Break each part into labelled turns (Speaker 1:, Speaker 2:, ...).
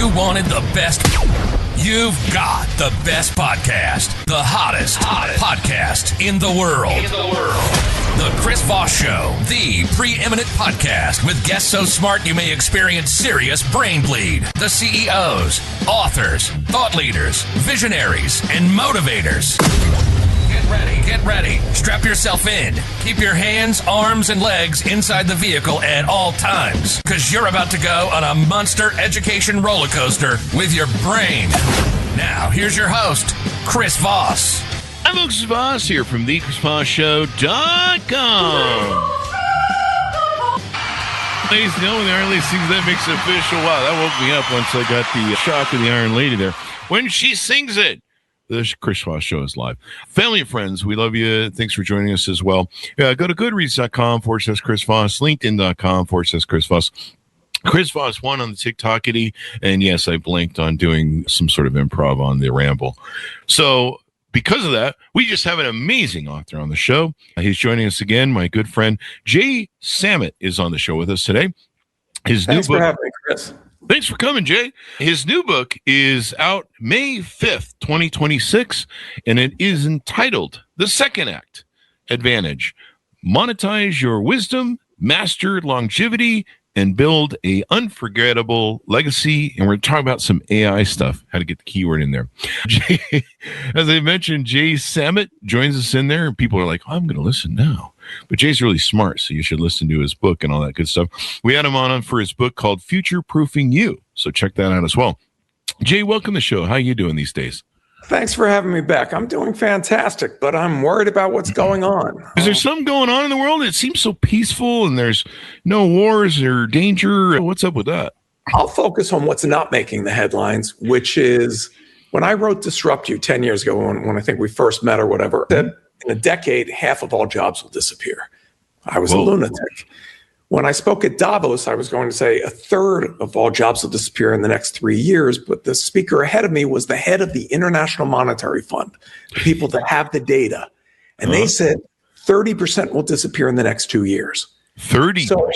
Speaker 1: you wanted the best, you've got the best podcast. The hottest podcast in the world. The Chris Voss Show, the preeminent podcast with guests so smart you may experience serious brain bleed. The CEOs, authors, thought leaders, visionaries, and motivators. Get ready. Strap yourself in. Keep your hands, arms, and legs inside the vehicle at all times, because you're about to go on a monster education roller coaster with your brain. Now, here's your host, Chris Voss.
Speaker 2: I'm Chris Voss here from thechrisvossshow.com. Ladies and gentlemen, the Iron Lady sings that makes it official. Wow, that woke me up once I got the shock of the Iron Lady there. When she sings it. The Chris Voss Show is live. Family and friends, we love you. Thanks for joining us as well. Go to goodreads.com/Chris Voss, LinkedIn.com/Chris Voss. Chris Voss won on the TikTokity, and yes, I blinked on doing some sort of improv on the ramble. So because of that, we just have an amazing author on the show. He's joining us again. My good friend Jay Samit is on the show with us today.
Speaker 3: Thanks for having me, Chris.
Speaker 2: Thanks for coming, Jay. His new book is out May 5th, 2026, and it is entitled The Second Act Advantage. Monetize your wisdom, master longevity, and build a unforgettable legacy. And we're talking about some AI stuff, how to get the keyword in there. Jay, as I mentioned, Jay Samit joins us in there, and people are like, oh, I'm going to listen now. But Jay's really smart, so you should listen to his book and all that good stuff. We had him on for his book called Future Proofing You, so check that out as well. Jay, welcome to the show. How are you doing these days?
Speaker 3: Thanks for having me back. I'm doing fantastic, but I'm worried about what's going on.
Speaker 2: Is there something going on in the world? It seems so peaceful, and there's no wars or danger. What's up with that?
Speaker 3: I'll focus on what's not making the headlines, which is when I wrote Disrupt You 10 years ago, when I think we first met or whatever, that in a decade, half of all jobs will disappear. I was a lunatic. When I spoke at Davos, I was going to say a third of all jobs will disappear in the next 3 years, but the speaker ahead of me was the head of the International Monetary Fund, the people that have the data. And they said 30% will disappear in the next 2 years.
Speaker 2: 30%? So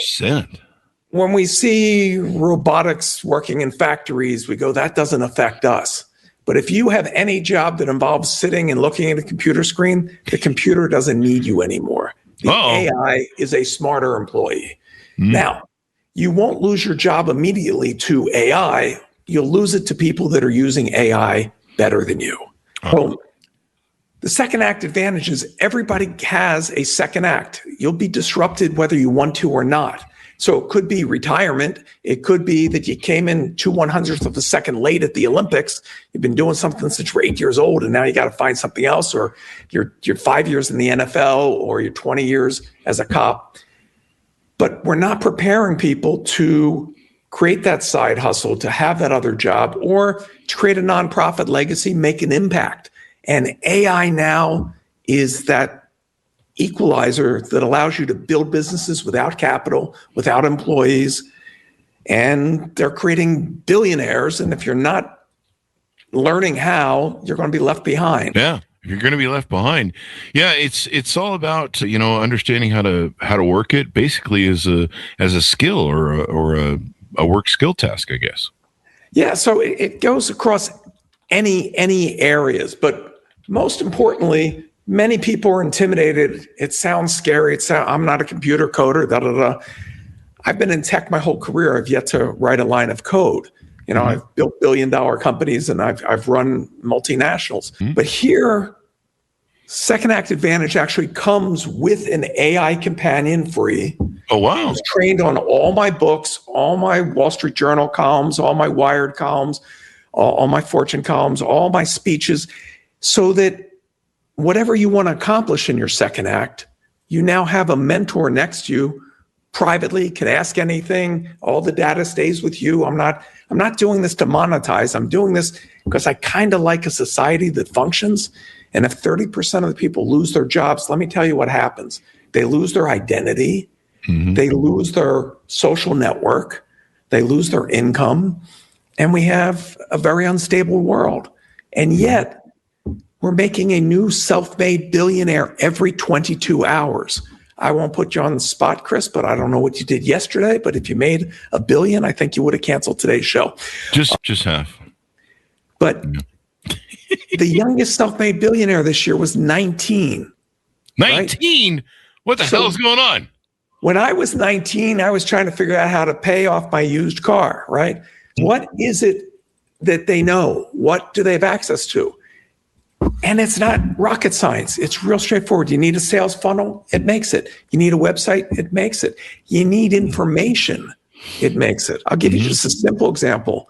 Speaker 3: when we see robotics working in factories, we go, that doesn't affect us. But if you have any job that involves sitting and looking at a computer screen, the computer doesn't need you anymore. The AI is a smarter employee. Now, you won't lose your job immediately to AI. You'll lose it to people that are using AI better than you. Well, the second act advantage is everybody has a second act. You'll be disrupted whether you want to or not. So it could be retirement. It could be that you came in 2/100th of a second late at the Olympics. You've been doing something since you're 8 years old, and now you got to find something else, or you're 5 years in the NFL, or you're 20 years as a cop. But we're not preparing people to create that side hustle, to have that other job, or to create a nonprofit legacy, make an impact. And AI now is that equalizer that allows you to build businesses without capital, without employees, and they're creating billionaires. And if you're not learning how, you're going to be left behind.
Speaker 2: Yeah, you're going to be left behind. Yeah, it's all about understanding how to work it basically as a skill or a work skill task, I guess.
Speaker 3: Yeah, so it goes across any areas, but most importantly, many people are intimidated. It sounds scary. I'm not a computer coder, I've been in tech my whole career. I've yet to write a line of code. I've built billion-dollar companies and I've run multinationals. But here, second act advantage actually comes with an AI companion free.
Speaker 2: Oh, wow.
Speaker 3: I was trained on all my books, all my Wall Street Journal columns, all my Wired columns, all my Fortune columns, all my speeches, so that whatever you want to accomplish in your second act, you now have a mentor next to you privately, can ask anything. All the data stays with you. I'm not doing this to monetize. I'm doing this because I kind of like a society that functions. And if 30% of the people lose their jobs, let me tell you what happens. They lose their identity. They lose their social network. They lose their income. And we have a very unstable world. And yet, we're making a new self-made billionaire every 22 hours. I won't put you on the spot, Chris, but I don't know what you did yesterday. But if you made $1 billion, I think you would have canceled today's show.
Speaker 2: Just half.
Speaker 3: But the youngest self-made billionaire this year was 19.
Speaker 2: 19? Right? What the hell is going on?
Speaker 3: When I was 19, I was trying to figure out how to pay off my used car, right? What is it that they know? What do they have access to? And it's not rocket science. It's real straightforward. You need a sales funnel, it makes it. You need a website, it makes it. You need information, it makes it. I'll give you just a simple example.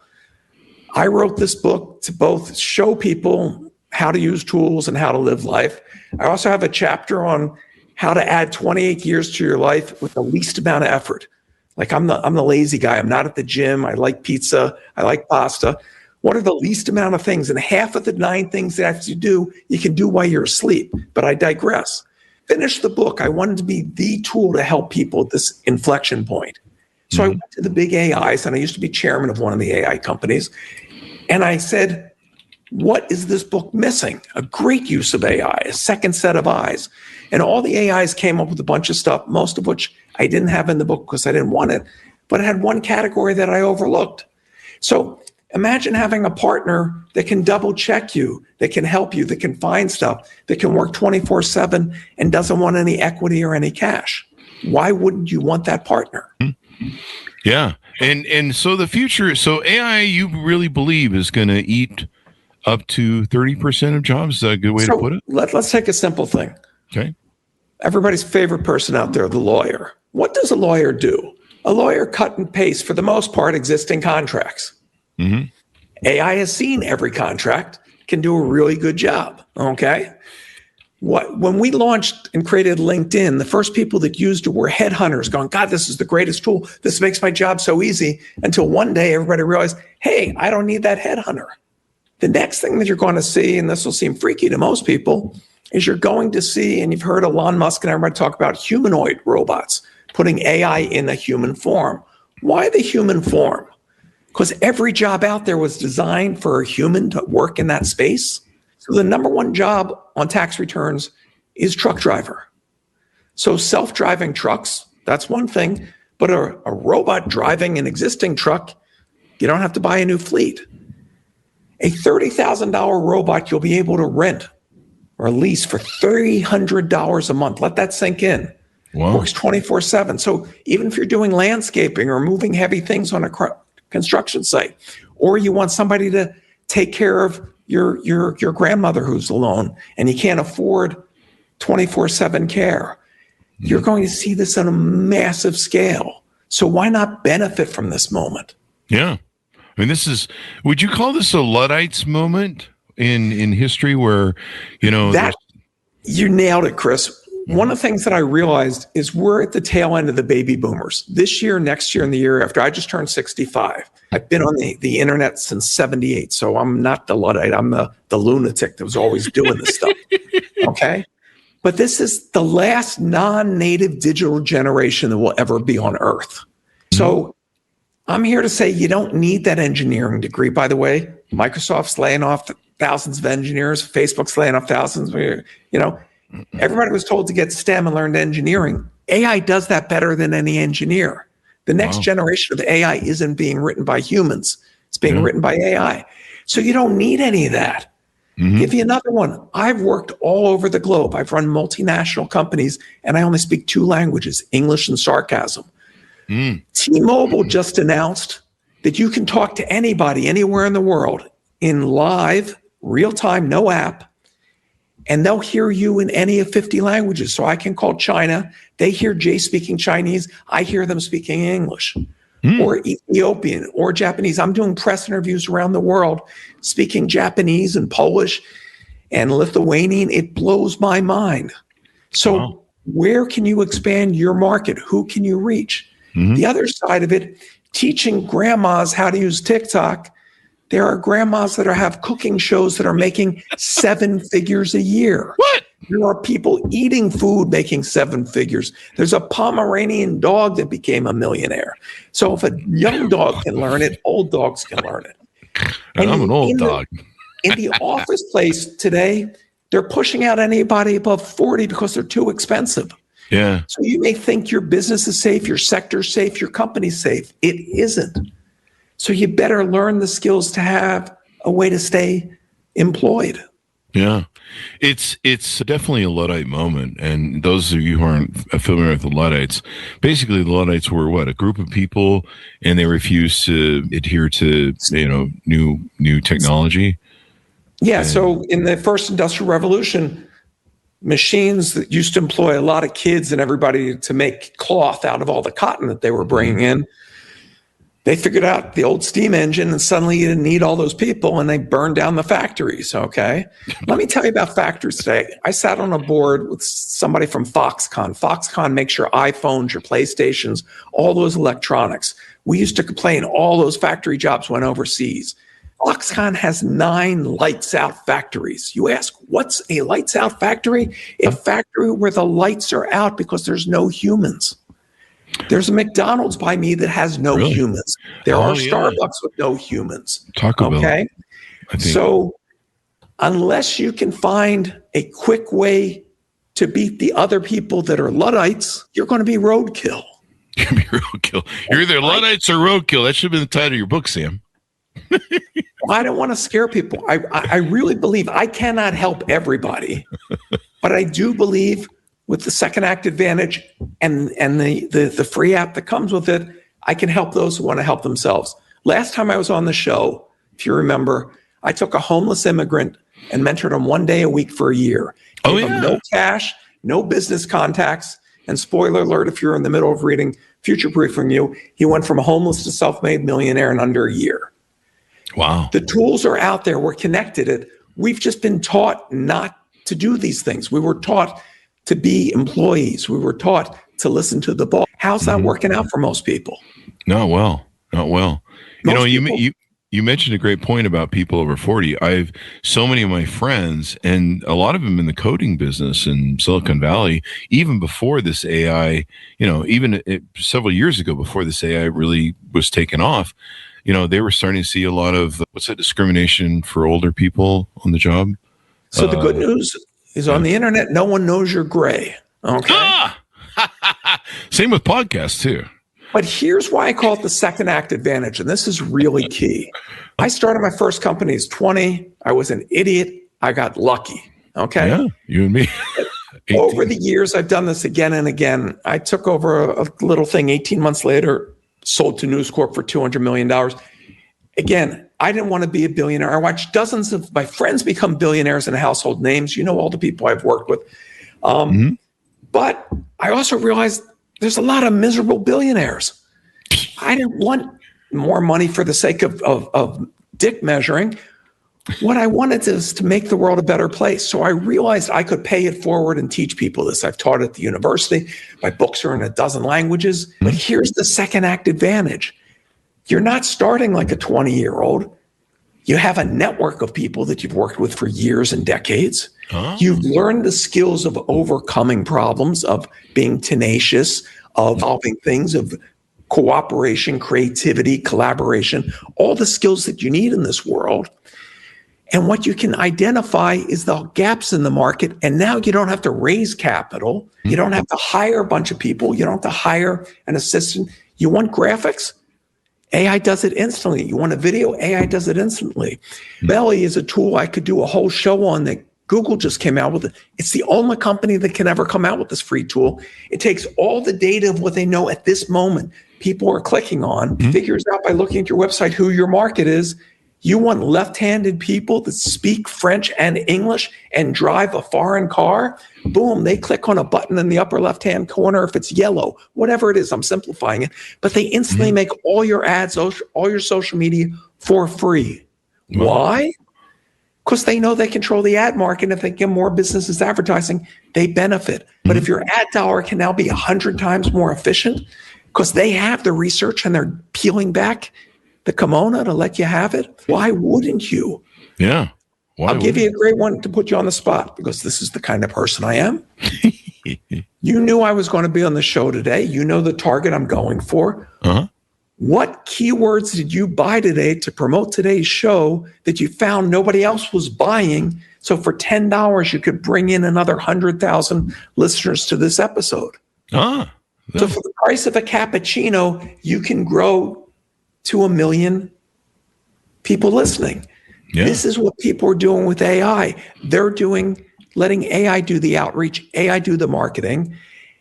Speaker 3: I wrote this book to both show people how to use tools and how to live life. I also have a chapter on how to add 28 years to your life with the least amount of effort. Like I'm the lazy guy. I'm not at the gym. I like pizza. I like pasta. What are the least amount of things? And half of the 9 things that I have to do, you can do while you're asleep. But I digress. Finish the book. I wanted to be the tool to help people at this inflection point. So I went to the big AIs, and I used to be chairman of one of the AI companies. And I said, what is this book missing? A great use of AI, a second set of eyes. And all the AIs came up with a bunch of stuff, most of which I didn't have in the book because I didn't want it, but it had one category that I overlooked. So imagine having a partner that can double check you, that can help you, that can find stuff, that can work 24/7 and doesn't want any equity or any cash. Why wouldn't you want that partner?
Speaker 2: Yeah. And so the future, so AI, you really believe is going to eat up to 30% of jobs? Is that a good way to put it?
Speaker 3: Let's take a simple thing.
Speaker 2: Okay.
Speaker 3: Everybody's favorite person out there, the lawyer. What does a lawyer do? A lawyer cut and paste, for the most part, existing contracts. AI has seen every contract, can do a really good job. Okay. When we launched and created LinkedIn, the first people that used it were headhunters going, God, this is the greatest tool. This makes my job so easy. Until one day, everybody realized, hey, I don't need that headhunter. The next thing that you're going to see, and this will seem freaky to most people, is you're going to see, and you've heard Elon Musk and everybody talk about humanoid robots, putting AI in a human form. Why the human form? Because every job out there was designed for a human to work in that space. So the number one job on tax returns is truck driver. So self-driving trucks, that's one thing, but a robot driving an existing truck, you don't have to buy a new fleet. A $30,000 robot you'll be able to rent or lease for $300 a month. Let that sink in.
Speaker 2: Wow.
Speaker 3: Works 24/7. So even if you're doing landscaping or moving heavy things on a construction site, or you want somebody to take care of your grandmother who's alone and you can't afford 24/7 care, you're going to see this on a massive scale. So why not benefit from this moment?
Speaker 2: Yeah. I mean, this is, would you call this a Luddites moment in history where, you know,
Speaker 3: that you nailed it, Chris. One of the things that I realized is we're at the tail end of the baby boomers. This year, next year, and the year after. I just turned 65. I've been on the internet since 78. So I'm not the Luddite. I'm the lunatic that was always doing this stuff. Okay. But this is the last non-native digital generation that will ever be on Earth. So I'm here to say you don't need that engineering degree. By the way, Microsoft's laying off thousands of engineers. Facebook's laying off thousands. Everybody was told to get STEM and learn engineering. AI does that better than any engineer. The next generation of AI isn't being written by humans. It's being written by AI. So you don't need any of that. Give you another one. I've worked all over the globe. I've run multinational companies, and I only speak 2 languages, English and sarcasm. T-Mobile just announced that you can talk to anybody anywhere in the world in live, real time, no app, and they'll hear you in any of 50 languages. So I can call China. They hear Jay speaking Chinese. I hear them speaking English or Ethiopian or Japanese. I'm doing press interviews around the world speaking Japanese and Polish and Lithuanian. It blows my mind. So where can you expand your market? Who can you reach? The other side of it, teaching grandmas how to use TikTok. There are grandmas that have cooking shows that are making 7 figures a year.
Speaker 2: What?
Speaker 3: There are people eating food making 7 figures. There's a Pomeranian dog that became a millionaire. So if a young dog can learn it, old dogs can learn it.
Speaker 2: And I'm an old dog.
Speaker 3: In the office place today, they're pushing out anybody above 40 because they're too expensive.
Speaker 2: Yeah.
Speaker 3: So you may think your business is safe, your sector's safe, your company's safe. It isn't. So you better learn the skills to have a way to stay employed.
Speaker 2: Yeah. It's definitely a Luddite moment. And those of you who aren't familiar with the Luddites, basically the Luddites were what? A group of people, and they refused to adhere to, new technology.
Speaker 3: Yeah. So in the first industrial revolution, machines that used to employ a lot of kids and everybody to make cloth out of all the cotton that they were bringing in, they figured out the old steam engine, and suddenly you didn't need all those people, and they burned down the factories. Okay. Let me tell you about factories today. I sat on a board with somebody from Foxconn. Foxconn makes your iPhones, your PlayStations, all those electronics. We used to complain all those factory jobs went overseas. Foxconn has 9 lights out factories. You ask, what's a lights out factory? A factory where the lights are out because there's no humans. There's a McDonald's by me that has no humans. There are Starbucks with no humans.
Speaker 2: Taco Bell.
Speaker 3: Okay. So unless you can find a quick way to beat the other people that are Luddites, you're going to be roadkill.
Speaker 2: You're going to be roadkill. You're either Luddites or roadkill. That should have been the title of your book, Sam.
Speaker 3: I don't want to scare people. I really believe I cannot help everybody, but I do believe with the second act advantage and the free app that comes with it, I can help those who want to help themselves. Last time I was on the show, if you remember, I took a homeless immigrant and mentored him 1 day a week for a year. Gave him no cash, no business contacts. And spoiler alert, if you're in the middle of reading Future Proofing You, he went from homeless to self-made millionaire in under a year.
Speaker 2: Wow.
Speaker 3: The tools are out there. We're connected. We've just been taught not to do these things. We were taught to be employees. We were taught to listen to the boss. How's that working out for most people?
Speaker 2: Not well. You mentioned a great point about people over 40. I've so many of my friends, and a lot of them in the coding business in Silicon Valley, even before this AI, several years ago, before this AI really was taken off, they were starting to see a lot of, discrimination for older people on the job.
Speaker 3: So the good news is on the internet, no one knows you're gray. Okay.
Speaker 2: Same with podcasts too.
Speaker 3: But here's why I call it the second act advantage. And this is really key. I started my first company as 20. I was an idiot. I got lucky. Okay.
Speaker 2: Yeah, you and me.
Speaker 3: Over the years, I've done this again and again. I took over a little thing 18 months later, sold to News Corp for $200 million. Again, I didn't want to be a billionaire. I watched dozens of my friends become billionaires and household names. You know, all the people I've worked with. But I also realized there's a lot of miserable billionaires. I didn't want more money for the sake of dick measuring. What I wanted is to make the world a better place. So I realized I could pay it forward and teach people this. I've taught at the university. My books are in a dozen languages. But here's the second act advantage. You're not starting like a 20-year-old. You have a network of people that you've worked with for years and decades. You've learned the skills of overcoming problems, of being tenacious, of solving things, of cooperation, creativity, collaboration, all the skills that you need in this world. And what you can identify is the gaps in the market. And now you don't have to raise capital. You don't have to hire a bunch of people. You don't have to hire an assistant. You want graphics? AI does it instantly. You want a video? AI does it instantly. Belly is a tool I could do a whole show on that Google just came out with. It's the only company that can ever come out with this free tool. It takes all the data of what they know at this moment, people are clicking on, figures out by looking at your website who your market is. You want left-handed people that speak French and English and drive a foreign car? Boom, they click on a button in the upper left-hand corner if it's yellow, whatever it is, I'm simplifying it. But they instantly make all your ads, all your social media for free. Why? Because they know they control the ad market. If they get more businesses advertising, they benefit. But if your ad dollar can now be 100 times more efficient because they have the research and they're peeling back the kimono to let you have it, why wouldn't you?
Speaker 2: Yeah.
Speaker 3: I'll give you a great one to put you on the spot because this is the kind of person I am. You knew I was going to be on the show today. You know the target I'm going for. What keywords did you buy today to promote today's show that you found nobody else was buying? So for $10, you could bring in another 100,000 listeners to this episode.
Speaker 2: Ah,
Speaker 3: so for the price of a cappuccino, you can grow to 1 million people listening.
Speaker 2: Yeah.
Speaker 3: This is what people are doing with AI. They're letting AI do the outreach, AI do the marketing,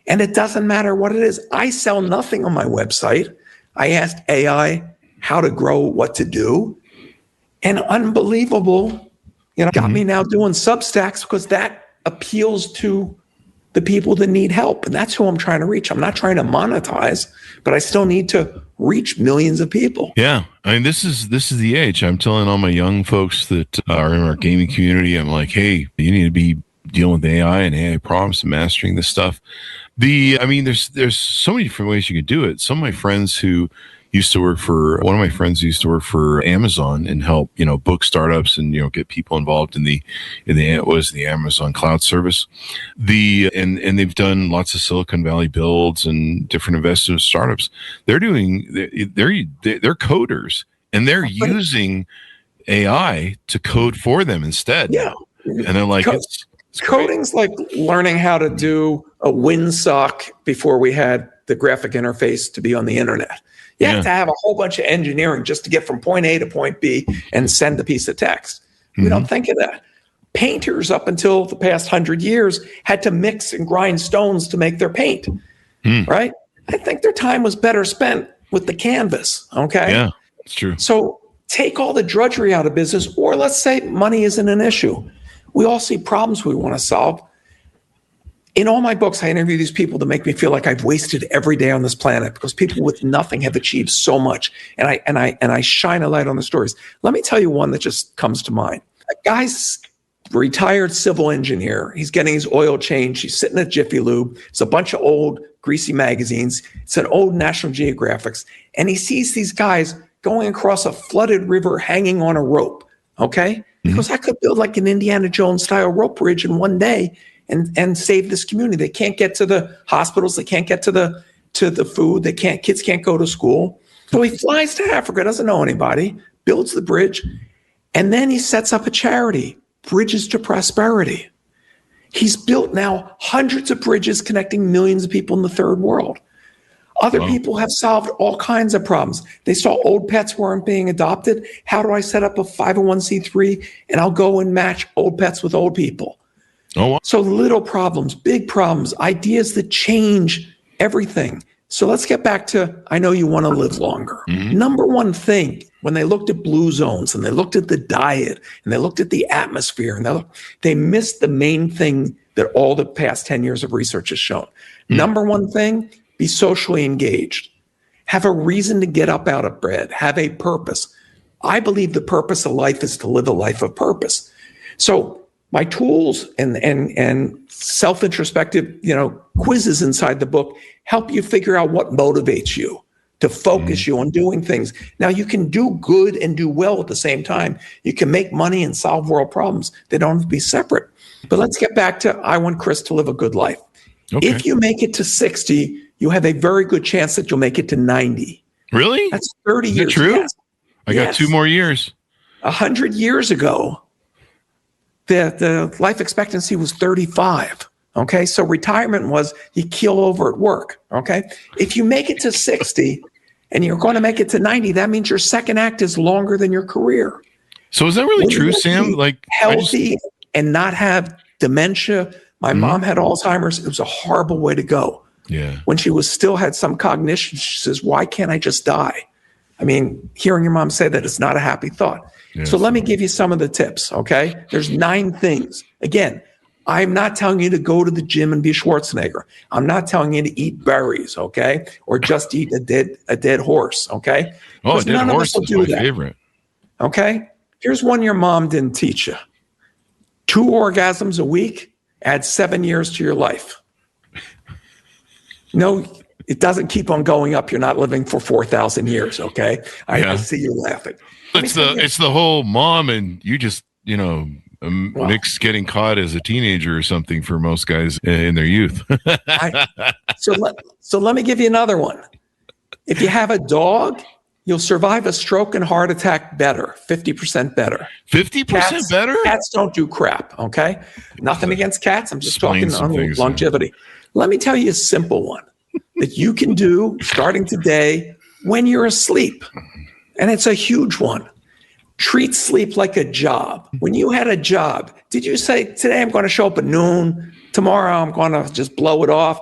Speaker 3: and it doesn't matter what it is. I sell nothing on my website. I asked AI how to grow, what to do, and unbelievable, got me now doing Substacks because that appeals to the people that need help. And that's who I'm trying to reach. I'm not trying to monetize, but I still need to reach millions of people.
Speaker 2: Yeah. I mean, this is the age. I'm telling all my young folks that are in our gaming community, I'm like, hey, you need to be dealing with AI and AI problems and mastering this stuff. There's so many different ways you can do it. Some of my friends who used to work for Amazon and help, book startups and, get people involved in the Amazon cloud service. And they've done lots of Silicon Valley builds and different investment startups. They're coders and they're using AI to code for them instead.
Speaker 3: Yeah.
Speaker 2: And they're like,
Speaker 3: coding's like learning how to do a windsock before we had the graphic interface to be on the internet. You have to have a whole bunch of engineering just to get from point A to point B and send a piece of text. We don't think of that. Painters up until the past 100 years had to mix and grind stones to make their paint, right? I think their time was better spent with the canvas, okay?
Speaker 2: Yeah, it's true.
Speaker 3: So take all the drudgery out of business, or let's say money isn't an issue. We all see problems we want to solve. In all my books, I interview these people to make me feel like I've wasted every day on this planet because people with nothing have achieved so much. And I shine a light on the stories. Let me tell you one that just comes to mind. A guy's retired civil engineer. He's getting his oil changed. He's sitting at Jiffy Lube. It's a bunch of old greasy magazines. It's an old National Geographics. And he sees these guys going across a flooded river hanging on a rope. Okay? He goes, I could build like an Indiana Jones style rope bridge in one day and save this community. They can't get to the hospitals. They can't get to the food. Kids can't go to school. So he flies to Africa, doesn't know anybody, builds the bridge, and then he sets up a charity, Bridges to Prosperity. He's built now hundreds of bridges connecting millions of people in the third world. Other people have solved all kinds of problems. They saw old pets weren't being adopted. How do I set up a 501c3 and I'll go and match old pets with old people?
Speaker 2: Oh, wow.
Speaker 3: So little problems, big problems, ideas that change everything. So let's get back to, I know you want to live longer. Number one thing, when they looked at blue zones and they looked at the diet and they looked at the atmosphere and they missed the main thing that all the past 10 years of research has shown. Number one thing, be socially engaged. Have a reason to get up out of bed. Have a purpose. I believe the purpose of life is to live a life of purpose. So my tools and self-introspective, quizzes inside the book help you figure out what motivates you to focus you on doing things. Now you can do good and do well at the same time. You can make money and solve world problems. They don't have to be separate. But let's get back to, I want Chris to live a good life. Okay. If you make it to 60, you have a very good chance that you'll make it to 90.
Speaker 2: Really?
Speaker 3: That's 30 years.
Speaker 2: Is that true?
Speaker 3: Yes.
Speaker 2: I got 2 more years.
Speaker 3: 100 years ago, the life expectancy was 35. Okay. So retirement was you keel over at work. Okay. If you make it to 60 and you're going to make it to 90, that means your second act is longer than your career.
Speaker 2: So is that really true, Sam? Like
Speaker 3: healthy and not have dementia. My mom had Alzheimer's. It was a horrible way to go.
Speaker 2: Yeah.
Speaker 3: When she still had some cognition, she says, why can't I just die? I mean, hearing your mom say that is not a happy thought.
Speaker 2: Yes.
Speaker 3: So let me give you some of the tips, okay? There's 9 things. Again, I'm not telling you to go to the gym and be Schwarzenegger. I'm not telling you to eat berries, okay? Or just eat a dead horse, okay?
Speaker 2: Oh, a dead horse is my favorite.
Speaker 3: Okay? Here's one your mom didn't teach you. 2 orgasms a week adds 7 years to your life. No, it doesn't keep on going up. You're not living for 4,000 years, okay? I see you laughing.
Speaker 2: It's the whole mom and you just, mix getting caught as a teenager or something for most guys in their youth.
Speaker 3: So let me give you another one. If you have a dog, you'll survive a stroke and heart attack better, 50% better.
Speaker 2: 50% better?
Speaker 3: Cats don't do crap, okay? Nothing against cats. I'm just talking on longevity. Let me tell you a simple one that you can do starting today when you're asleep. And it's a huge one. Treat sleep like a job. When you had a job, did you say, today I'm going to show up at noon, tomorrow I'm going to just blow it off,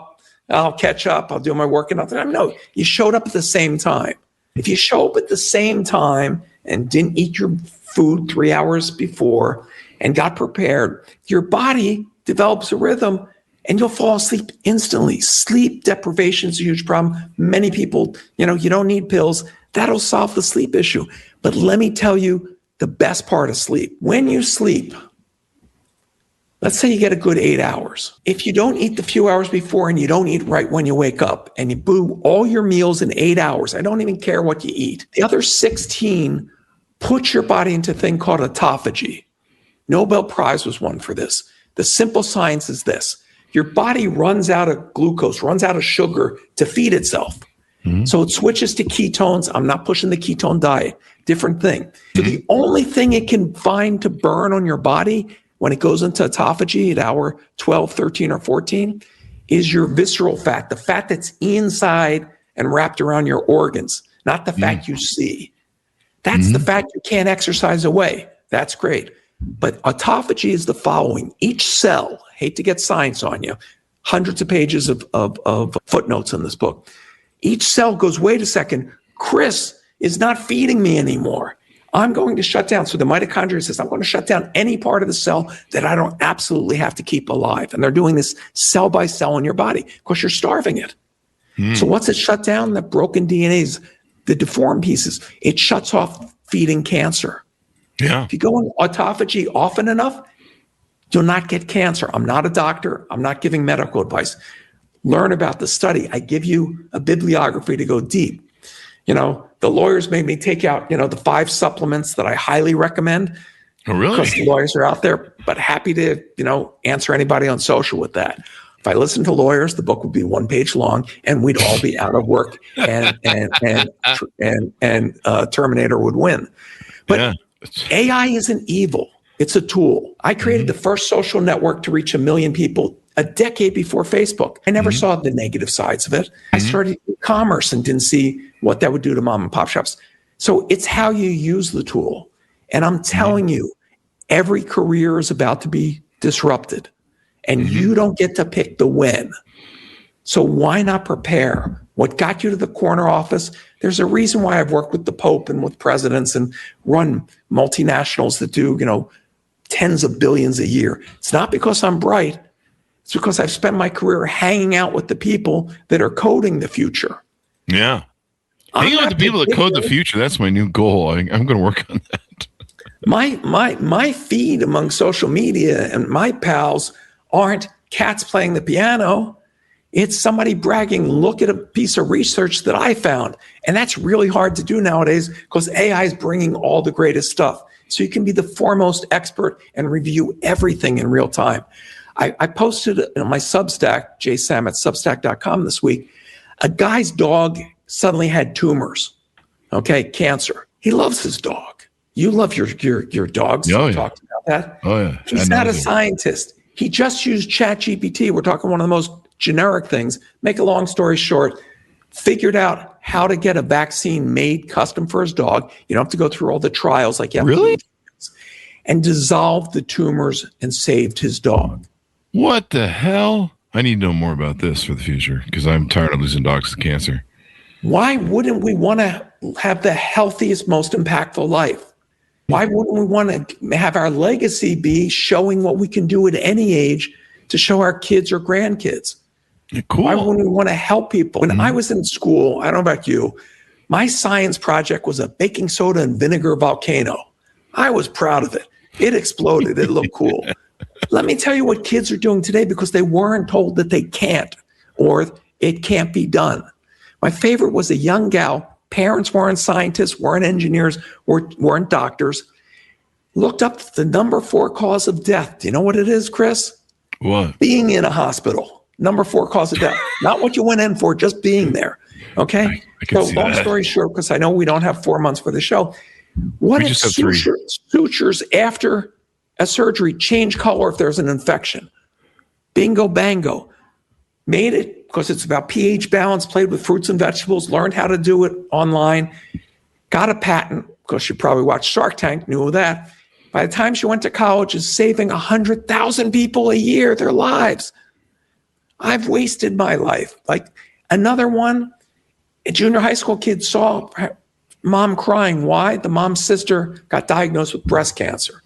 Speaker 3: I'll catch up, I'll do my work another time? No, you showed up at the same time. If you show up at the same time and didn't eat your food 3 hours before and got prepared, your body develops a rhythm and you'll fall asleep instantly. Sleep deprivation is a huge problem. Many people, you don't need pills. That'll solve the sleep issue. But let me tell you the best part of sleep. When you sleep, let's say you get a good 8 hours. If you don't eat the few hours before and you don't eat right when you wake up and you blew all your meals in 8 hours, I don't even care what you eat. The other 16 put your body into a thing called autophagy. Nobel Prize was won for this. The simple science is this. Your body runs out of glucose, runs out of sugar to feed itself. So it switches to ketones. I'm not pushing the ketone diet. Different thing. So the only thing it can find to burn on your body when it goes into autophagy at hour 12, 13, or 14 is your visceral fat, the fat that's inside and wrapped around your organs, not the fat you see. That's the fat you can't exercise away. That's great. But autophagy is the following. Each cell, hate to get science on you, hundreds of pages of footnotes in this book. Each cell goes, wait a second, Chris is not feeding me anymore. I'm going to shut down. So the mitochondria says, I'm going to shut down any part of the cell that I don't absolutely have to keep alive. And they're doing this cell by cell in your body because you're starving it. So what's it shut down? The broken DNAs, the deformed pieces. It shuts off feeding cancer.
Speaker 2: Yeah.
Speaker 3: If you go in autophagy often enough, you'll not get cancer. I'm not a doctor. I'm not giving medical advice. Learn about the study. I give you a bibliography to go deep. The lawyers made me take out, the 5 supplements that I highly recommend.
Speaker 2: Oh, really?
Speaker 3: Because the lawyers are out there, but happy to, answer anybody on social with that. If I listened to lawyers, the book would be 1 page long and we'd all be out of work and Terminator would win. But AI isn't evil. It's a tool. I created the first social network to reach 1 million people a decade before Facebook. I never saw the negative sides of it. I started e-commerce and didn't see what that would do to mom and pop shops. So it's how you use the tool. And I'm telling you, every career is about to be disrupted and you don't get to pick the when. So why not prepare? What got you to the corner office? There's a reason why I've worked with the Pope and with presidents and run multinationals that do, tens of billions a year. It's not because I'm bright. It's because I've spent my career hanging out with the people that are coding the future.
Speaker 2: Yeah. Hanging out with the people that code the future. That's my new goal. I'm going to work on that.
Speaker 3: My feed among social media and my pals aren't cats playing the piano. It's somebody bragging, look at a piece of research that I found. And that's really hard to do nowadays because AI is bringing all the greatest stuff. So you can be the foremost expert and review everything in real time. I posted on my Substack, jsamit.substack.com this week, a guy's dog suddenly had tumors, cancer. He loves his dog. You love your dogs.
Speaker 2: Oh,
Speaker 3: we talked about that.
Speaker 2: Oh, yeah.
Speaker 3: He's not a scientist. He just used ChatGPT. We're talking one of the most generic things. Make a long story short, figured out how to get a vaccine made custom for his dog. You don't have to go through all the trials like you have to do. And dissolved the tumors and saved his dog.
Speaker 2: What the hell? I need to know more about this for the future because I'm tired of losing dogs to cancer.
Speaker 3: Why wouldn't we want to have the healthiest, most impactful life? Why wouldn't we want to have our legacy be showing what we can do at any age to show our kids or grandkids?
Speaker 2: Cool.
Speaker 3: Why wouldn't we want to help people? When I was in school, I don't know about you, my science project was a baking soda and vinegar volcano. I was proud of it. It exploded. It looked cool. Let me tell you what kids are doing today because they weren't told that they can't or it can't be done. My favorite was a young gal. Parents weren't scientists, weren't engineers, weren't doctors. Looked up the number 4 cause of death. Do you know what it is, Chris?
Speaker 2: What?
Speaker 3: Being in a hospital. Number 4 cause of death. Not what you went in for, just being there. Okay.
Speaker 2: I can see
Speaker 3: long
Speaker 2: that.
Speaker 3: story short, because I know we don't have 4 months for the show. What
Speaker 2: We
Speaker 3: if
Speaker 2: just have 3.
Speaker 3: sutures after a surgery change color if there's an infection? Bingo, bango. Made it because it's about pH balance, played with fruits and vegetables, learned how to do it online, got a patent because you probably watched Shark Tank, knew that. By the time she went to college, is saving 100,000 people a year their lives. I've wasted my life. Like another one, a junior high school kid saw mom crying. Why? The mom's sister got diagnosed with breast cancer.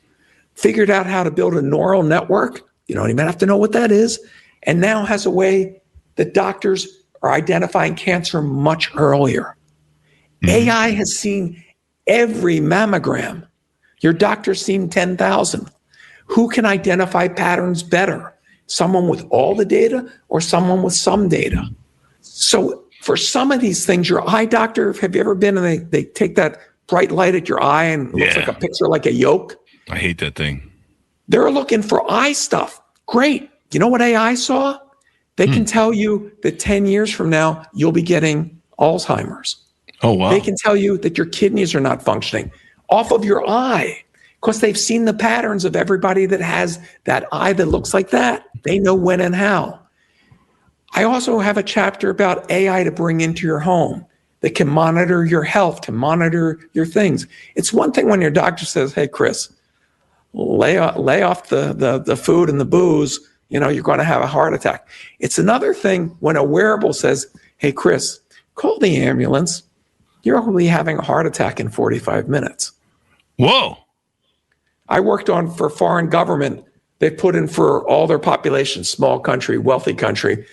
Speaker 3: Figured out how to build a neural network. You don't even have to know what that is. And now has a way that doctors are identifying cancer much earlier. AI has seen every mammogram. Your doctor's seen 10,000. Who can identify patterns better? Someone with all the data or someone with some data? So for some of these things, your eye doctor, have you ever been and they take that bright light at your eye and it looks like a picture like a yolk?
Speaker 2: I hate that thing.
Speaker 3: They're looking for eye stuff. Great. You know what AI saw? They can tell you that 10 years from now, you'll be getting Alzheimer's.
Speaker 2: Oh, wow.
Speaker 3: They can tell you that your kidneys are not functioning off of your eye because they've seen the patterns of everybody that has that eye that looks like that. They know when and how. I also have a chapter about AI to bring into your home that can monitor your health, can monitor your things. It's one thing when your doctor says, hey, Chris, lay off the food and the booze, you're going to have a heart attack. It's another thing when a wearable says, hey, Chris, call the ambulance. You're going to be having a heart attack in 45 minutes.
Speaker 2: Whoa.
Speaker 3: I worked for foreign government. They put in for all their population, small country, wealthy country,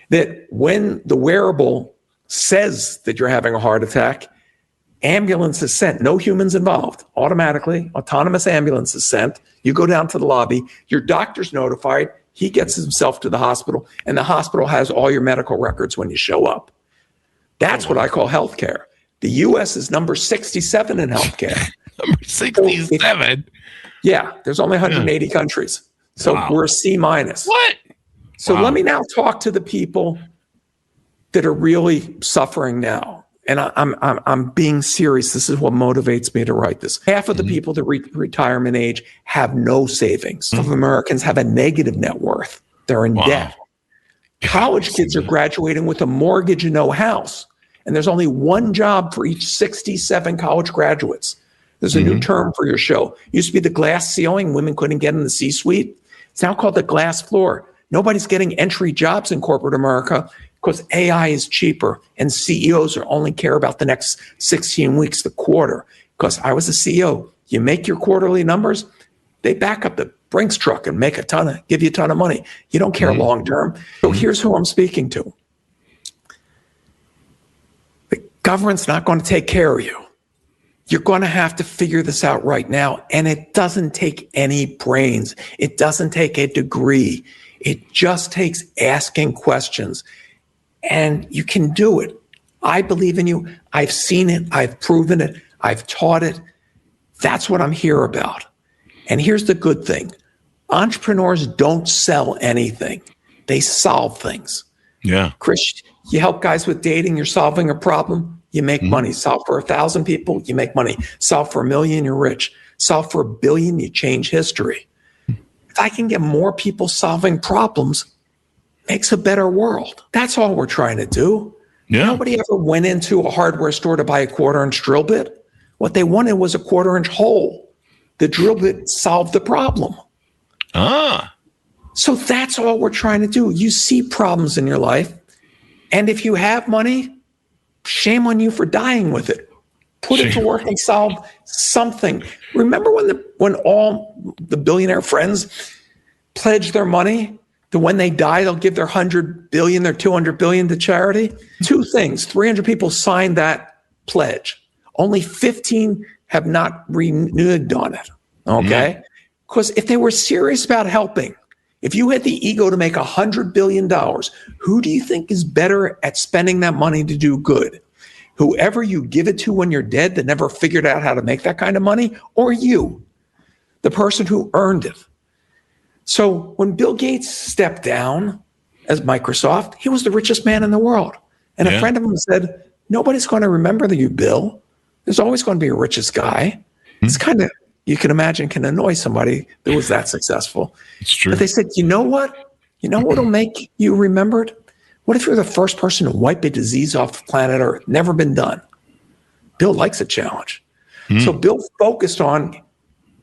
Speaker 3: that when the wearable says that you're having a heart attack, ambulance is sent, no humans involved, automatically, autonomous ambulance is sent. You go down to the lobby, your doctor's notified, he gets himself to the hospital, and the hospital has all your medical records when you show up. That's what I call healthcare. The U.S. is number 67 in healthcare.
Speaker 2: Number 67?
Speaker 3: Yeah, there's only 180 countries. So we're a C-.
Speaker 2: What?
Speaker 3: So let me now talk to the people that are really suffering now. And I'm being serious. This is what motivates me to write this. Half of the people that reach retirement age have no savings. Some Americans have a negative net worth. They're in debt. College kids are graduating with a mortgage and no house. And there's only one job for each 67 college graduates. There's a new term for your show. It used to be the glass ceiling. Women couldn't get in the C-suite. It's now called the glass floor. Nobody's getting entry jobs in corporate America because AI is cheaper and CEOs only care about the next 16 weeks, the quarter. Because I was a CEO. You make your quarterly numbers, they back up the Brinks truck and give you a ton of money. You don't care long term. So here's who I'm speaking to. The government's not going to take care of you. You're going to have to figure this out right now. And it doesn't take any brains. It doesn't take a degree. It just takes asking questions. And you can do it. I believe in you. I've seen it. I've proven it. I've taught it. That's what I'm here about. And here's the good thing. Entrepreneurs don't sell anything. They solve things.
Speaker 2: Yeah.
Speaker 3: Chris, you help guys with dating. You're solving a problem. You make money. Solve for 1,000 people. You make money. Solve for 1 million. You're rich. Solve for 1 billion. You change history. If I can get more people solving problems, makes a better world. That's all we're trying to do. Yeah. Nobody ever went into a hardware store to buy a 1/4-inch drill bit. What they wanted was a 1/4-inch hole. The drill bit solved the problem. So that's all we're trying to do. You see problems in your life. And if you have money, shame on you for dying with it. Put it to work and solve something. Remember when all the billionaire friends pledged their money that when they die, they'll give their 100 billion, their 200 billion to charity? Two things. 300 people signed that pledge. Only 15 have not reneged on it. Okay? Because if they were serious about helping, if you had the ego to make $100 billion, who do you think is better at spending that money to do good? Whoever you give it to when you're dead that never figured out how to make that kind of money, or you, the person who earned it? So when Bill Gates stepped down as Microsoft, he was the richest man in the world. And a friend of him said, nobody's going to remember you, Bill. There's always going to be a richest guy. It's kind of, you can imagine, can annoy somebody that was that successful.
Speaker 2: It's true.
Speaker 3: But they said, you know what? You know what'll make you remembered? What if you're the first person to wipe a disease off the planet Earth? Never been done. Bill likes a challenge. So Bill focused on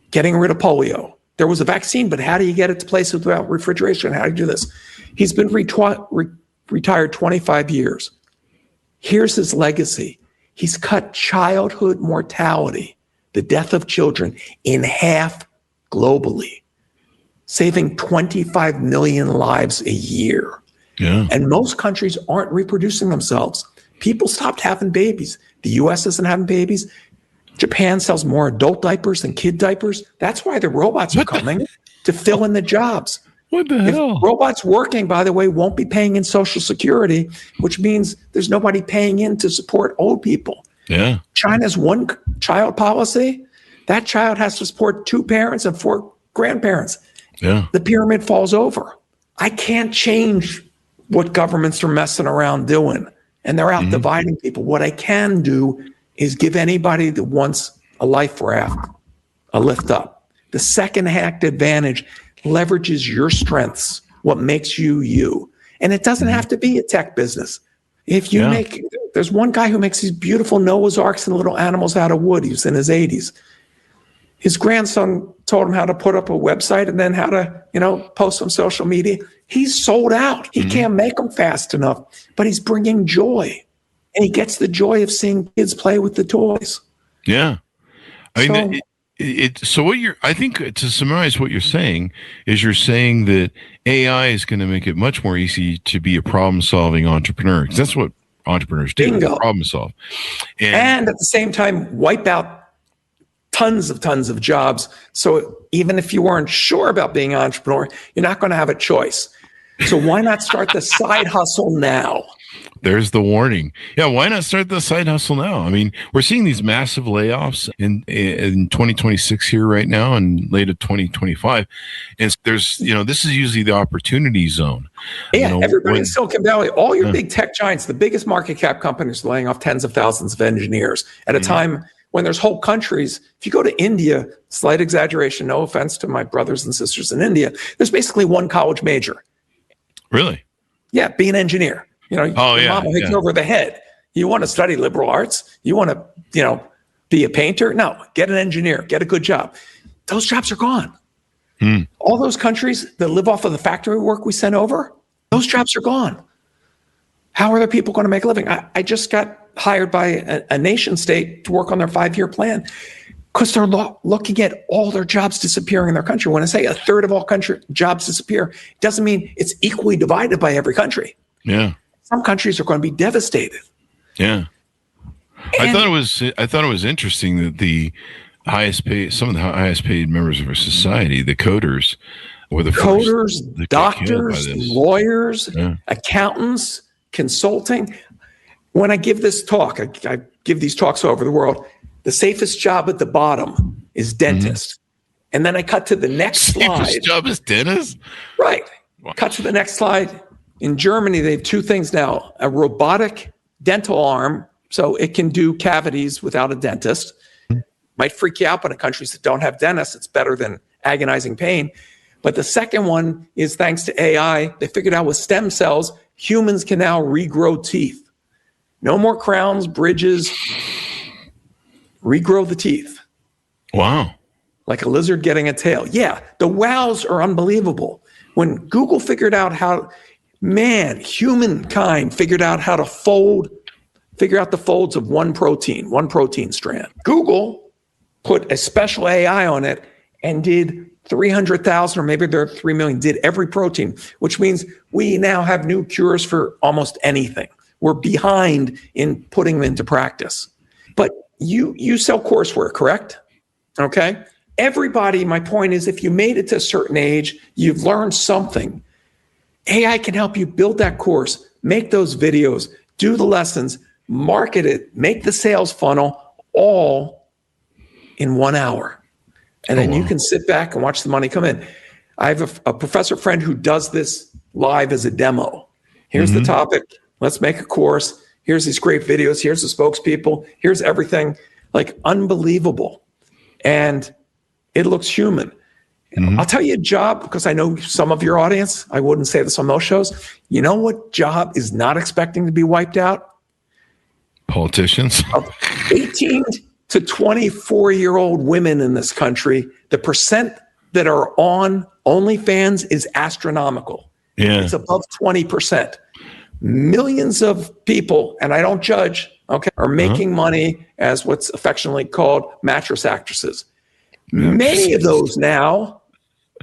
Speaker 3: getting rid of polio. There was a vaccine, but how do you get it to places without refrigeration? How do you do this? He's been retired 25 years. Here's his legacy. He's cut childhood mortality, the death of children, in half globally, saving 25 million lives a year.
Speaker 2: Yeah.
Speaker 3: And most countries aren't reproducing themselves. People stopped having babies. The US isn't having babies. Japan sells more adult diapers than kid diapers. That's why the robots are coming to fill in the jobs.
Speaker 2: What the hell?
Speaker 3: If robots working, by the way, won't be paying in Social Security, which means there's nobody paying in to support old people.
Speaker 2: Yeah.
Speaker 3: China's one-child policy, that child has to support 2 parents and 4 grandparents.
Speaker 2: Yeah.
Speaker 3: The pyramid falls over. I can't change what governments are messing around doing, and they're out dividing people. What I can do is give anybody that wants a life raft a lift up. The second act advantage leverages your strengths, what makes you you. And it doesn't have to be a tech business. If you there's one guy who makes these beautiful Noah's Arks and little animals out of wood. He was in his 80s. His grandson told him how to put up a website and then how to, post on social media. He's sold out. He can't make them fast enough, but he's bringing joy. And he gets the joy of seeing kids play with the toys.
Speaker 2: Yeah. I mean, so what I think to summarize what you're saying is you're saying that AI is going to make it much more easy to be a problem-solving entrepreneur. Because that's what entrepreneurs do.
Speaker 3: Bingo.
Speaker 2: Problem solve.
Speaker 3: And at the same time, wipe out tons of jobs. So even if you weren't sure about being an entrepreneur, you're not going to have a choice. So why not start the side hustle now?
Speaker 2: There's the warning. Yeah, why not start the side hustle now? I mean, we're seeing these massive layoffs in 2026 here right now and late of 2025. And there's, this is usually the opportunity zone.
Speaker 3: Yeah, everybody in Silicon Valley, all your big tech giants, the biggest market cap companies are laying off tens of thousands of engineers at a time when there's whole countries. If you go to India, slight exaggeration, no offense to my brothers and sisters in India, there's basically one college major.
Speaker 2: Really?
Speaker 3: Yeah, be an engineer. Your mama hits you over the head. You want to study liberal arts? You want to, be a painter? No, get an engineer, get a good job. Those jobs are gone. All those countries that live off of the factory work we sent over, those jobs are gone. How are their people going to make a living? I just got hired by a nation state to work on their 5-year plan because they're looking at all their jobs disappearing in their country. When I say a third of all country jobs disappear, it doesn't mean it's equally divided by every country.
Speaker 2: Yeah.
Speaker 3: Some countries are going to be devastated.
Speaker 2: Yeah. I thought it was interesting that some of the highest paid members of our society, the coders, were the
Speaker 3: coders, doctors, lawyers, accountants, consulting. When I give this talk, I give these talks all over the world. The safest job at the bottom is dentist. And then I cut to the next slide.
Speaker 2: Safest job is dentist?
Speaker 3: Right. Wow. Cut to the next slide. In Germany, they have 2 things now: a robotic dental arm, so it can do cavities without a dentist. Might freak you out, but in countries that don't have dentists, it's better than agonizing pain. But the second one is thanks to AI. They figured out with stem cells, humans can now regrow teeth. No more crowns, bridges, regrow the teeth.
Speaker 2: Wow.
Speaker 3: Like a lizard getting a tail. Yeah, the wows are unbelievable. When Google figured out humankind figured out how to figure out the folds of one protein strand. Google put a special AI on it and did 300,000, or maybe there are 3 million, did every protein, which means we now have new cures for almost anything. We're behind in putting them into practice. But you sell courseware, correct? Okay. Everybody, my point is, if you made it to a certain age, you've learned something. AI can help you build that course, make those videos, do the lessons, market it, make the sales funnel, all in 1 hour. And then you can sit back and watch the money come in. I have a professor friend who does this live as a demo. Here's the topic. Let's make a course. Here's these great videos. Here's the spokespeople. Here's everything. Like unbelievable. And it looks human. I'll tell you a job, because I know some of your audience, I wouldn't say this on most shows. You know what job is not expecting to be wiped out?
Speaker 2: Politicians.
Speaker 3: 18 to 24-year-old women in this country, the percent that are on OnlyFans is astronomical.
Speaker 2: Yeah.
Speaker 3: It's above 20%. Millions of people, and I don't judge, okay, are making money as what's affectionately called mattress actresses. Many of those now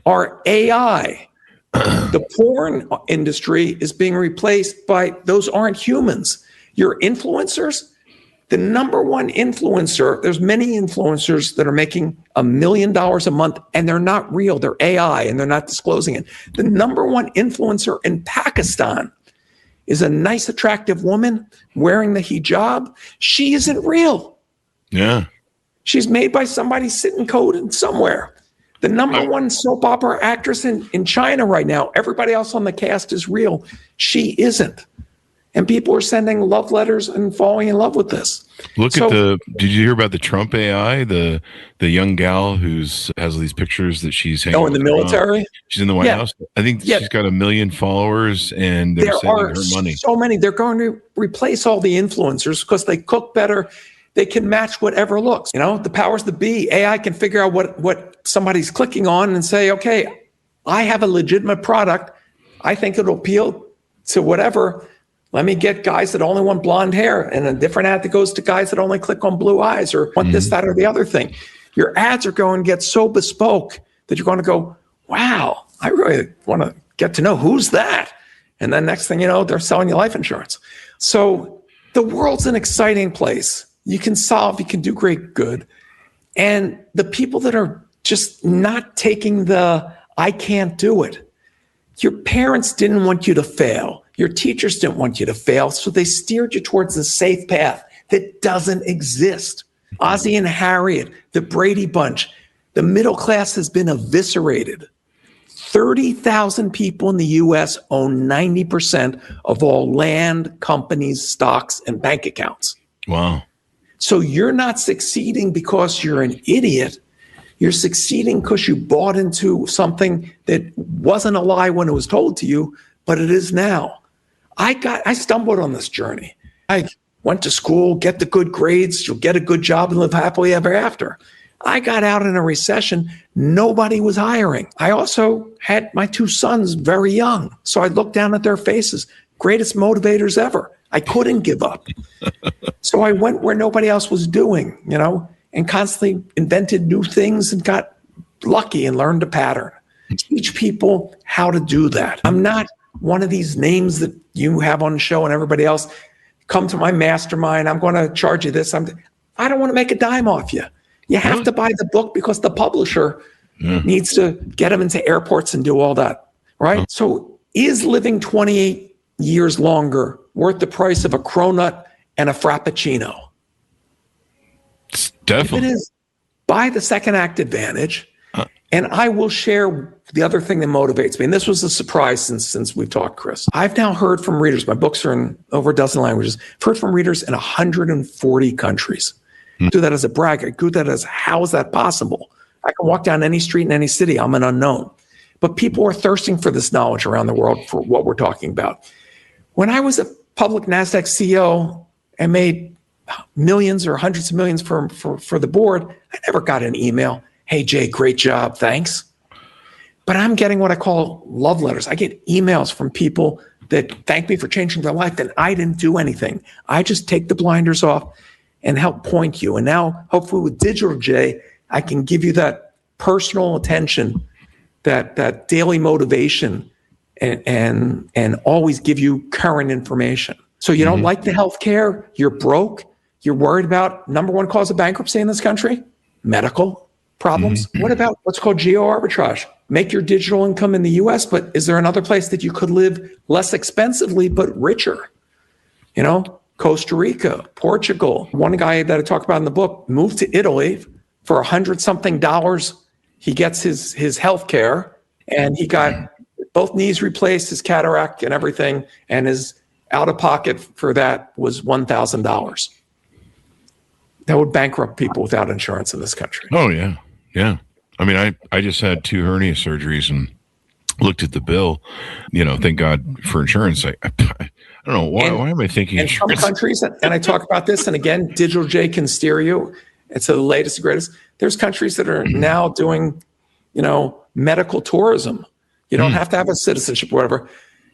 Speaker 3: are AI. The porn industry is being replaced by those aren't humans. Your influencers, the number one influencer, there's many influencers that are making $1 million a month and they're not real. They're AI and they're not disclosing it. The number one influencer in Pakistan is a nice, attractive woman wearing the hijab. She isn't real.
Speaker 2: Yeah.
Speaker 3: She's made by somebody sitting coded somewhere. The number one soap opera actress in China right now, everybody else on the cast is real. She isn't. And people are sending love letters and falling in love with this.
Speaker 2: Did you hear about the Trump AI, the young gal has these pictures that she's hanging
Speaker 3: in the military?
Speaker 2: She's in the White House. I think she's got 1 million followers and they're sending her money.
Speaker 3: So many. They're going to replace all the influencers because they cook better. They can match whatever looks. The powers that be. AI can figure out what somebody's clicking on and say, okay, I have a legitimate product. I think it'll appeal to whatever. Let me get guys that only want blonde hair and a different ad that goes to guys that only click on blue eyes or want this, that, or the other thing. Your ads are going to get so bespoke that you're going to go, wow, I really want to get to know who's that. And then next thing you know, they're selling you life insurance. So the world's an exciting place. You can do great good. And the people that are just not taking I can't do it. Your parents didn't want you to fail. Your teachers didn't want you to fail, so they steered you towards the safe path that doesn't exist. Ozzie and Harriet, the Brady Bunch, the middle class has been eviscerated. 30,000 people in the U.S. own 90% of all land, companies, stocks, and bank accounts.
Speaker 2: Wow.
Speaker 3: So you're not succeeding because you're an idiot. You're succeeding because you bought into something that wasn't a lie when it was told to you, but it is now. I stumbled on this journey. I went to school, get the good grades, you'll get a good job and live happily ever after. I got out in a recession. Nobody was hiring. I also had my 2 sons very young. So I looked down at their faces, greatest motivators ever. I couldn't give up. So I went where nobody else was doing, and constantly invented new things and got lucky and learned a pattern. Teach people how to do that. I'm not one of these names that you have on the show and everybody else. Come to my mastermind. I'm going to charge you this. I don't want to make a dime off you. You have to buy the book because the publisher needs to get them into airports and do all that, right? So is living 28 years longer worth the price of a cronut and a frappuccino?
Speaker 2: Definitely.
Speaker 3: If it is, buy the second act advantage. And I will share the other thing that motivates me. And this was a surprise since we've talked, Chris. I've now heard from readers. My books are in over a dozen languages. I've heard from readers in 140 countries. I do that as a brag. I do that as, how is that possible? I can walk down any street in any city. I'm an unknown. But people are thirsting for this knowledge around the world for what we're talking about. When I was a public NASDAQ CEO and made millions or hundreds of millions for the board, I never got an email. Hey, Jay, great job. Thanks. But I'm getting what I call love letters. I get emails from people that thank me for changing their life, and I didn't do anything. I just take the blinders off and help point you. And now, hopefully with Digital Jay, I can give you that personal attention, that daily motivation, and always give you current information. So you don't like the healthcare, you're broke, you're worried about number one cause of bankruptcy in this country, medical problems. What about what's called geo arbitrage? Make your digital income in the US, but is there another place that you could live less expensively but richer? Costa Rica, Portugal. One guy that I talk about in the book moved to Italy for $100-something. He gets his health care, and he got both knees replaced, his cataract and everything, and his out of pocket for that was $1,000. That would bankrupt people without insurance in this country.
Speaker 2: Oh, yeah. Yeah. I mean, I just had 2 hernia surgeries and looked at the bill. Thank God for insurance. I don't know. Why am I thinking
Speaker 3: in some
Speaker 2: insurance?
Speaker 3: countries, and I talk about this, and again, Digital J can steer you. It's the latest and greatest. There's countries that are now doing, medical tourism. You don't have to have a citizenship or whatever.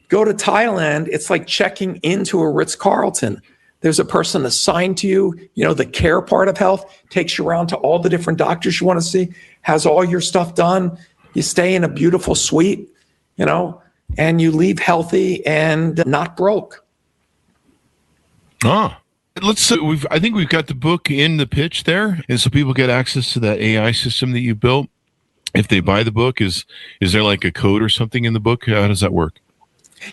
Speaker 3: Go to Thailand. It's like checking into a Ritz-Carlton. There's a person assigned to you, the care part of health, takes you around to all the different doctors you want to see, has all your stuff done. You stay in a beautiful suite, and you leave healthy and not broke.
Speaker 2: I think we've got the book in the pitch there. And so people get access to that AI system that you built. If they buy the book, is there like a code or something in the book? How does that work?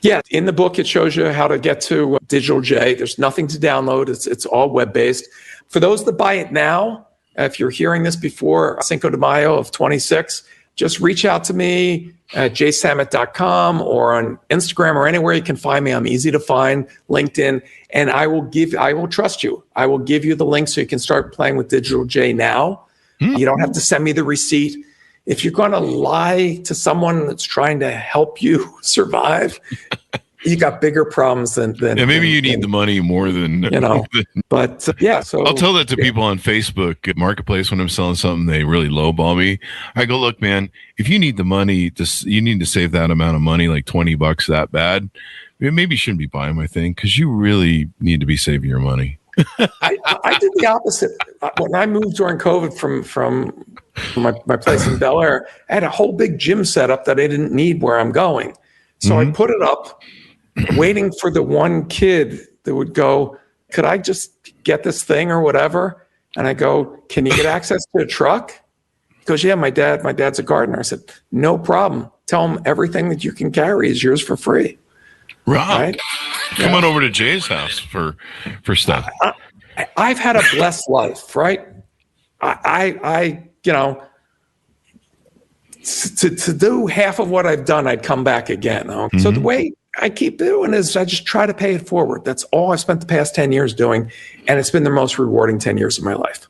Speaker 3: Yeah, in the book, it shows you how to get to Digital J. There's nothing to download. It's all web-based. For those that buy it now, if you're hearing this before Cinco de Mayo of 26, just reach out to me at jsamit.com or on Instagram or anywhere you can find me. I'm easy to find, LinkedIn, and I will trust you. I will give you the link so you can start playing with Digital J now. You don't have to send me the receipt. If you're going to lie to someone that's trying to help you survive, you got bigger problems than
Speaker 2: maybe you need the money more than
Speaker 3: But yeah, so
Speaker 2: I'll tell that to people on Facebook at Marketplace when I'm selling something they really lowball me. I go, look, man, if you need the money, you need to save that amount of money, like $20 that bad. Maybe you shouldn't be buying my thing because you really need to be saving your money.
Speaker 3: I did the opposite. When I moved during COVID from my place in Bel Air, I had a whole big gym set up that I didn't need where I'm going. So I put it up, waiting for the one kid that would go, could I just get this thing or whatever? And I go, can you get access to a truck? He goes, yeah, my dad's a gardener. I said, no problem. Tell him everything that you can carry is yours for free.
Speaker 2: Right? Come on over to Jay's house for stuff.
Speaker 3: I've had a blessed life, right? I to do half of what I've done, I'd come back again. So the way I keep doing is I just try to pay it forward. That's all I've spent the past 10 years doing, and it's been the most rewarding 10 years of my life.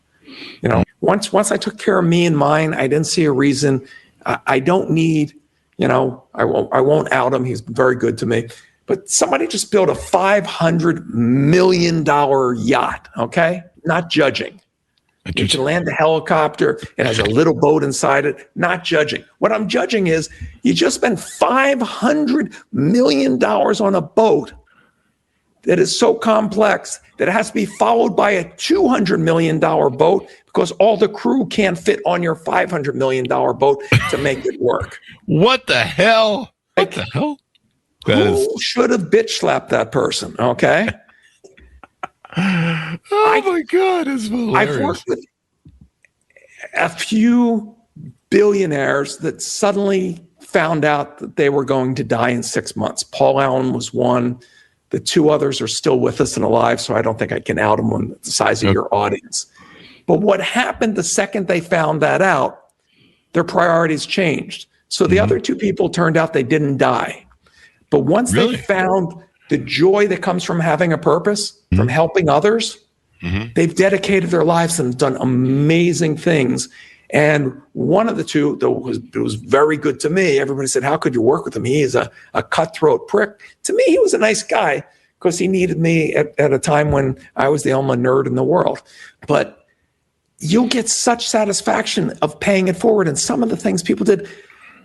Speaker 3: Once I took care of me and mine, I didn't see a reason. I don't need, I won't out him. He's very good to me. But somebody just built a $500 million yacht, okay? Not judging. You can land a helicopter. It has a little boat inside it. Not judging. What I'm judging is you just spent $500 million on a boat that is so complex that it has to be followed by a $200 million boat because all the crew can't fit on your $500 million boat to make it work.
Speaker 2: What the hell? What the hell?
Speaker 3: Who should have bitch slapped that person? Okay.
Speaker 2: My God, it's hilarious.
Speaker 3: I've worked with a few billionaires that suddenly found out that they were going to die in 6 months. Paul Allen was one. The 2 others are still with us and alive, so I don't think I can out them on the size of your audience. But what happened the second they found that out, their priorities changed. So the other 2 people turned out they didn't die. But once they found the joy that comes from having a purpose, from helping others, they've dedicated their lives and done amazing things. And one of the 2 that was very good to me, everybody said, how could you work with him? He is a cutthroat prick. To me, he was a nice guy because he needed me at a time when I was the only nerd in the world. But you'll get such satisfaction of paying it forward. And some of the things people did,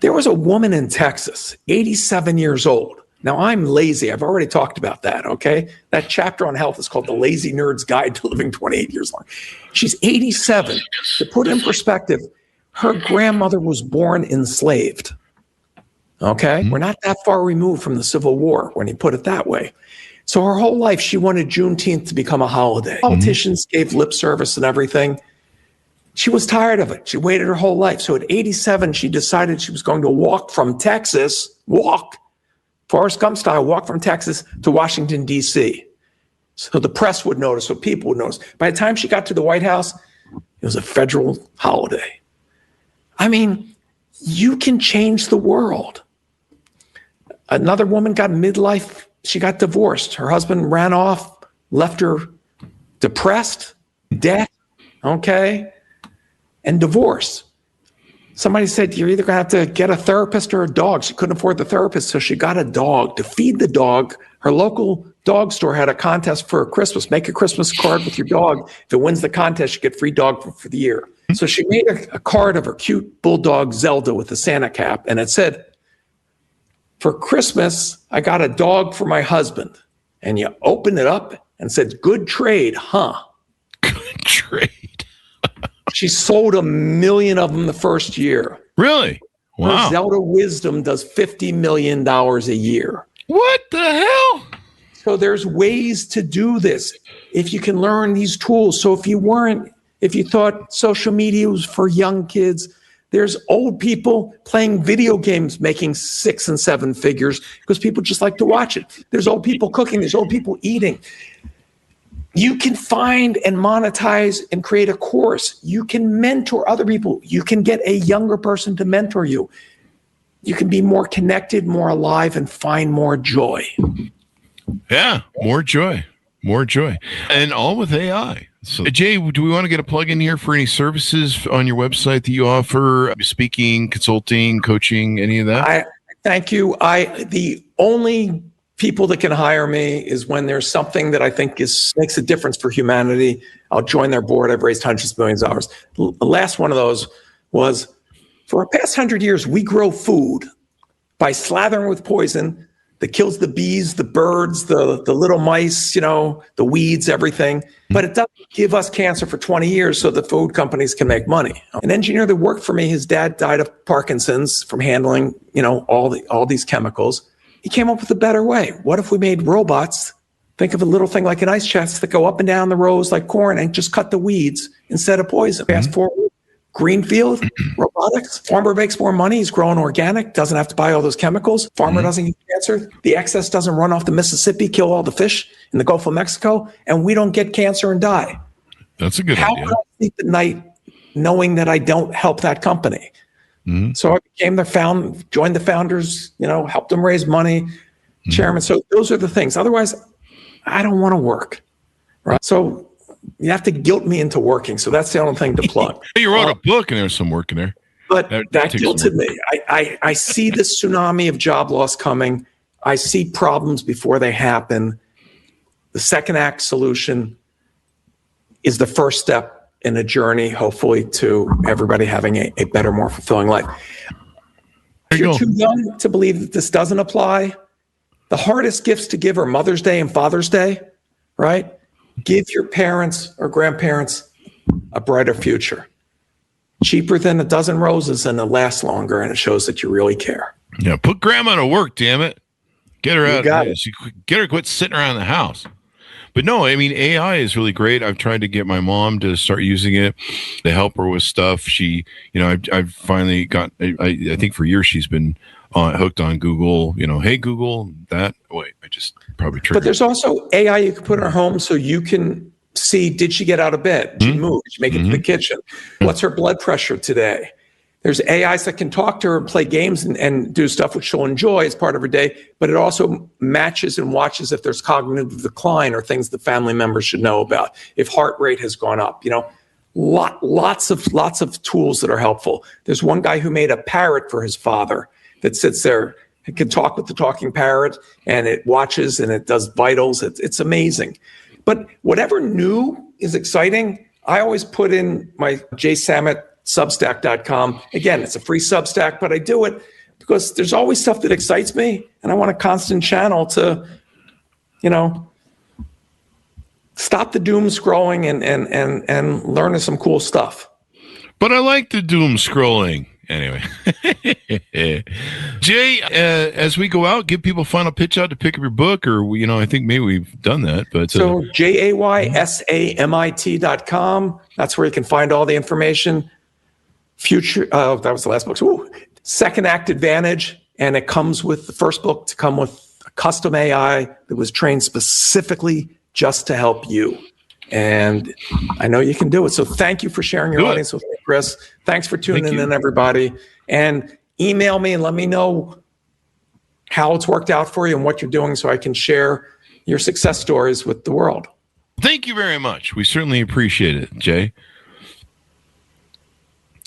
Speaker 3: there was a woman in Texas, 87 years old. Now, I'm lazy. I've already talked about that, okay? That chapter on health is called The Lazy Nerd's Guide to Living 28 Years Long. She's 87. To put it in perspective, her grandmother was born enslaved, okay? We're not that far removed from the Civil War when you put it that way. So her whole life, she wanted Juneteenth to become a holiday. Politicians gave lip service and everything. She was tired of it. She waited her whole life. So at 87, she decided she was going to walk from Texas, Forrest Gump style, walk from Texas to Washington, D.C. So the press would notice, so people would notice. By the time she got to the White House, it was a federal holiday. I mean, you can change the world. Another woman got midlife she got divorced. Her husband ran off, left her depressed, debt, okay, and divorce. Somebody said, you're either going to have to get a therapist or a dog. She couldn't afford the therapist, so she got a dog to feed the dog. Her local dog store had a contest for Christmas. Make a Christmas card with your dog. If it wins the contest, you get free dog for the year. So she made a card of her cute bulldog Zelda with a Santa cap, and it said, for Christmas, I got a dog for my husband. And you opened it up and said, good trade, huh?
Speaker 2: Good trade.
Speaker 3: She sold 1 million of them the first year.
Speaker 2: Really? Wow.
Speaker 3: Her Zelda Wisdom does $50 million a year.
Speaker 2: What the hell?
Speaker 3: So there's ways to do this if you can learn these tools. So if you thought social media was for young kids, there's old people playing video games making 6 and 7 figures because people just like to watch it. There's old people cooking. There's old people eating. You can find and monetize and create a course. You can mentor other people. You can get a younger person to mentor you. You can be more connected, more alive, and find more joy.
Speaker 2: Yeah, more joy. More joy. And all with AI. So, Jay, do we want to get a plug in here for any services on your website that you offer? Speaking, consulting, coaching, any of that?
Speaker 3: Thank you. The only people that can hire me is when there's something that I think makes a difference for humanity. I'll join their board. I've raised hundreds of millions of dollars. The last one of those was, for the past 100 years, we grow food by slathering with poison that kills the bees, the birds, the little mice, the weeds, everything. But it doesn't give us cancer for 20 years so the food companies can make money. An engineer that worked for me, his dad died of Parkinson's from handling, all these chemicals. He came up with a better way. What if we made robots? Think of a little thing like an ice chest that go up and down the rows like corn and just cut the weeds instead of poison. Fast forward, greenfield, robotics. Farmer makes more money. He's growing organic, doesn't have to buy all those chemicals. Farmer doesn't get cancer. The excess doesn't run off the Mississippi, kill all the fish in the Gulf of Mexico, and we don't get cancer and die.
Speaker 2: That's a good idea.
Speaker 3: How can I sleep at night knowing that I don't help that company? So I became joined the founders, helped them raise money, chairman. So those are the things. Otherwise, I don't want to work, right? So you have to guilt me into working. So that's the only thing to plug.
Speaker 2: You wrote a book and there's some work in there.
Speaker 3: But that guilted me. I see this tsunami of job loss coming. I see problems before they happen. The second act solution is the first step in a journey, hopefully, to everybody having a better, more fulfilling life. If you're too young to believe that this doesn't apply, the hardest gifts to give are Mother's Day and Father's Day, right? Give your parents or grandparents a brighter future. Cheaper than a dozen roses, and it lasts longer, and it shows that you really care.
Speaker 2: Yeah, put grandma to work, damn it. Get her out.
Speaker 3: Get
Speaker 2: her quit sitting around the house. But no, I mean, AI is really great. I've tried to get my mom to start using it to help her with stuff. She, I've finally got, I think for years she's been hooked on Google, hey, Google, that. Wait, I just probably triggered.
Speaker 3: But there's also AI you can put in her home so you can see, did she get out of bed? Did she move? Did she make it to the kitchen? What's her blood pressure today? There's AIs that can talk to her and play games and do stuff which she'll enjoy as part of her day, but it also matches and watches if there's cognitive decline or things the family members should know about. If heart rate has gone up, lots of tools that are helpful. There's one guy who made a parrot for his father that sits there and can talk with the talking parrot, and it watches and it does vitals. It's amazing. But whatever new is exciting, I always put in my Samit Substack.com. Again, it's a free Substack, but I do it because there's always stuff that excites me, and I want a constant channel to, stop the doom scrolling and learn some cool stuff.
Speaker 2: But I like the doom scrolling. Anyway, Jay, as we go out, give people a final pitch out to pick up your book, or, I think maybe we've done that. But
Speaker 3: so JAYSAMIT.com. That's where you can find all the information. That was the last book. So, Second Act Advantage, and it comes with the first book to come with a custom AI that was trained specifically just to help you. And I know you can do it. So thank you for sharing your audience with me, Chris. Thanks for tuning in, everybody. And email me and let me know how it's worked out for you and what you're doing so I can share your success stories with the world.
Speaker 2: Thank you very much. We certainly appreciate it, Jay.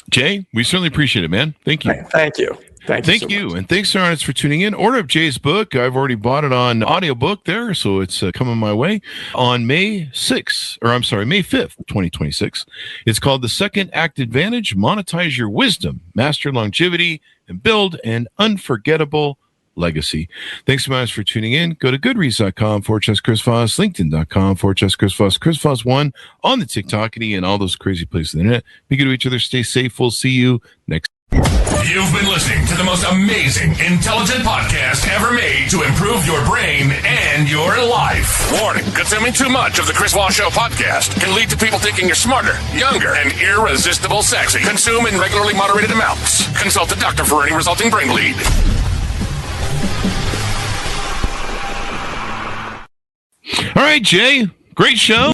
Speaker 2: Jay, we certainly appreciate it, man. Thank you.
Speaker 3: Thank you. Thank you.
Speaker 2: And thanks, Arnold, for tuning in. Order up Jay's book. I've already bought it on audiobook there, so it's coming my way on May 5th, 2026. It's called The Second Act Advantage, Monetize Your Wisdom, Master Longevity, and Build an Unforgettable Legacy. Thanks so much for tuning in. Go to goodreads.com/Chris Voss, LinkedIn.com/Chris Voss, Chris Voss 1 on the TikTok and all those crazy places on the internet. Be good to each other. Stay safe. We'll see you next.
Speaker 1: You've been listening to the most amazing, intelligent podcast ever made to improve your brain and your life. Warning, consuming too much of the Chris Voss Show podcast can lead to people thinking you're smarter, younger, and irresistible sexy. Consume in regularly moderated amounts. Consult a doctor for any resulting brain bleed.
Speaker 2: All right, Jay. Great show.